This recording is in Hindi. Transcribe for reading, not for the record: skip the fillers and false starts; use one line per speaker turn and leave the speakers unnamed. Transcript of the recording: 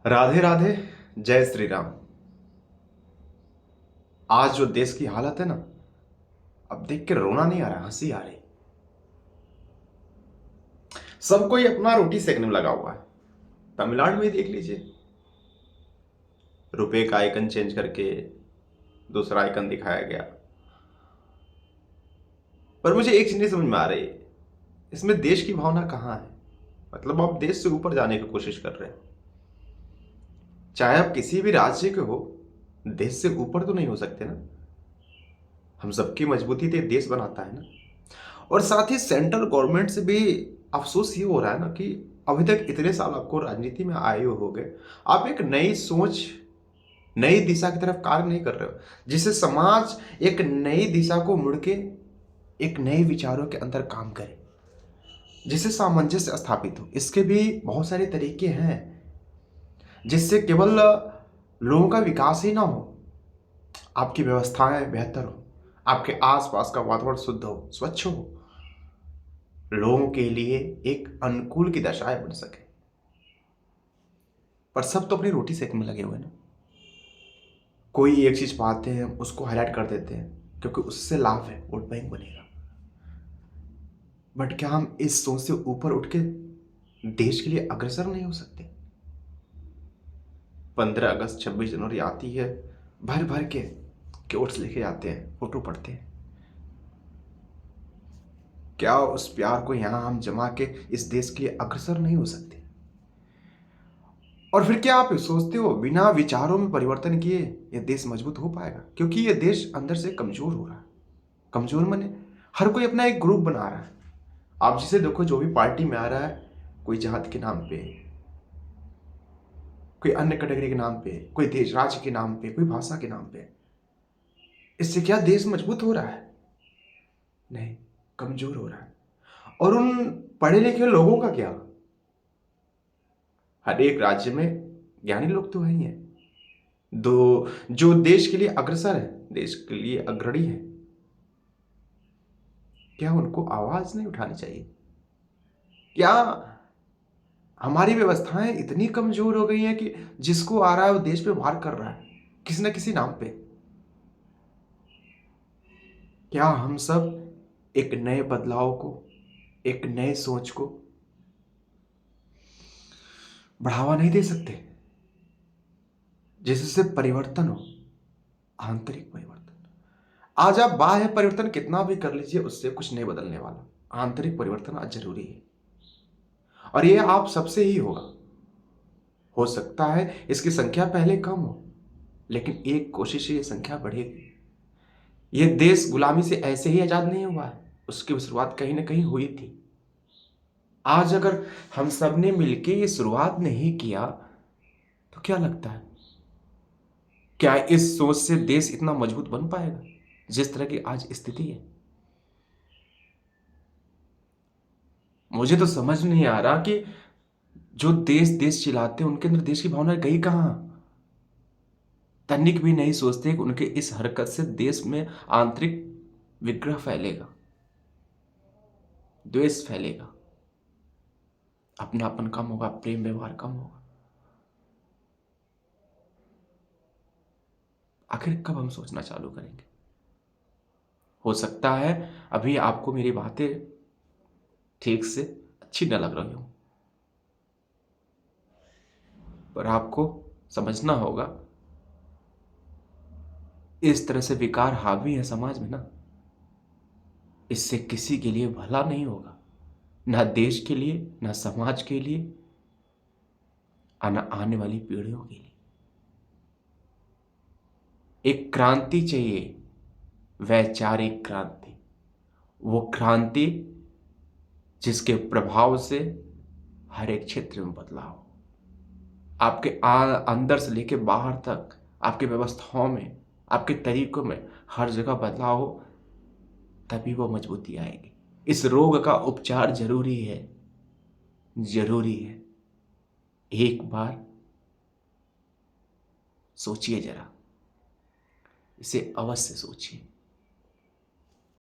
राधे राधे। जय श्री राम। आज जो देश की हालत है ना, अब देख के रोना नहीं आ रहा, हंसी आ रही। सब कोई अपना रोटी सेकने में लगा हुआ है। तमिलनाडु में ही देख लीजिए, रुपए का आइकन चेंज करके दूसरा आइकन दिखाया गया। पर मुझे एक चीज नहीं समझ में आ रही, इसमें देश की भावना कहाँ है? मतलब आप देश से ऊपर जाने की कोशिश कर रहे हैं। चाहे आप किसी भी राज्य के हो, देश से ऊपर तो नहीं हो सकते ना। हम सबकी मजबूती तो देश बनाता है ना। और साथ ही सेंट्रल गवर्नमेंट से भी अफसोस ये हो रहा है ना कि अभी तक इतने साल आपको राजनीति में आए हो गए, आप एक नई सोच, नई दिशा की तरफ कार्य नहीं कर रहे हो, जिससे समाज एक नई दिशा को मुड़ के एक नए विचारों के अंदर काम करे, जिससे सामंजस्य स्थापित हो। इसके भी बहुत सारे तरीके हैं, जिससे केवल लोगों का विकास ही ना हो, आपकी व्यवस्थाएं बेहतर हो, आपके आसपास का वातावरण शुद्ध हो, स्वच्छ हो, लोगों के लिए एक अनुकूल की दशाएं बन सके। पर सब तो अपनी रोटी सेकने में लगे हुए हैं ना। कोई एक चीज पाते हैं उसको हाईलाइट कर देते हैं क्योंकि उससे लाभ है, वोट बैंक बनेगा। बट क्या हम इस सोच से ऊपर उठ के देश के लिए अग्रसर नहीं हो सकते? 15 अगस्त 26 जनवरी आती है, भर भर के ओट्स लेके जाते हैं, फोटो पढ़ते हैं। क्या उस प्यार को यहां हम जमा के इस देश के लिए अग्रसर नहीं हो सकते? और फिर क्या आप सोचते हो बिना विचारों में परिवर्तन किए यह देश मजबूत हो पाएगा? क्योंकि यह देश अंदर से कमजोर हो रहा है। कमजोर माने हर कोई अपना एक ग्रुप बना रहा है। आप जिसे देखो, जो भी पार्टी में आ रहा है, कोई जात के नाम पे, कोई अन्य कैटेगरी के नाम पे, कोई देश राज्य के नाम पे, कोई भाषा के नाम पे। इससे क्या देश मजबूत हो रहा है? नहीं, कमजोर हो रहा है। और उन पढ़े लिखे लोगों का क्या? हर एक राज्य में ज्ञानी लोग तो है ही हैं, दो जो देश के लिए अग्रसर है, देश के लिए अग्रणी है। क्या उनको आवाज नहीं उठानी चाहिए? क्या हमारी व्यवस्थाएं इतनी कमजोर हो गई हैं कि जिसको आ रहा है वो देश पे वार कर रहा है किसी न किसी नाम पे? क्या हम सब एक नए बदलाव को, एक नए सोच को बढ़ावा नहीं दे सकते, जिससे परिवर्तन हो, आंतरिक परिवर्तन? आज आप बाह्य परिवर्तन कितना भी कर लीजिए, उससे कुछ नहीं बदलने वाला। आंतरिक परिवर्तन आज जरूरी है, और ये आप सबसे ही होगा। हो सकता है इसकी संख्या पहले कम हो, लेकिन एक कोशिश से ये संख्या बढ़ेगी। ये देश गुलामी से ऐसे ही आजाद नहीं हुआ है, उसकी शुरुआत कहीं ना कहीं हुई थी। आज अगर हम सब ने मिलकर ये शुरुआत नहीं किया तो क्या लगता है, क्या इस सोच से देश इतना मजबूत बन पाएगा जिस तरह की आज स्थिति है? मुझे तो समझ नहीं आ रहा कि जो देश देश चिल्लाते हैं उनके अंदर देश की भावना गई कहां? तनिक भी नहीं सोचते कि उनके इस हरकत से देश में आंतरिक विग्रह फैलेगा, द्वेष फैलेगा, अपनापन कम होगा, प्रेम व्यवहार कम होगा। आखिर कब हम सोचना चालू करेंगे? हो सकता है अभी आपको मेरी बातें ठीक से अच्छी न लग रही हो, पर आपको समझना होगा इस तरह से विकार हावी है समाज में ना, इससे किसी के लिए भला नहीं होगा, ना देश के लिए, ना समाज के लिए, और ना आने वाली पीढ़ियों के लिए। एक क्रांति चाहिए, वैचारिक क्रांति। वो क्रांति जिसके प्रभाव से हर एक क्षेत्र में बदलाव, आपके अंदर से लेके बाहर तक, आपकी व्यवस्थाओं में, आपके तरीकों में हर जगह बदलाव हो, तभी वो मजबूती आएगी। इस रोग का उपचार जरूरी है, जरूरी है। एक बार सोचिए जरा, इसे अवश्य सोचिए।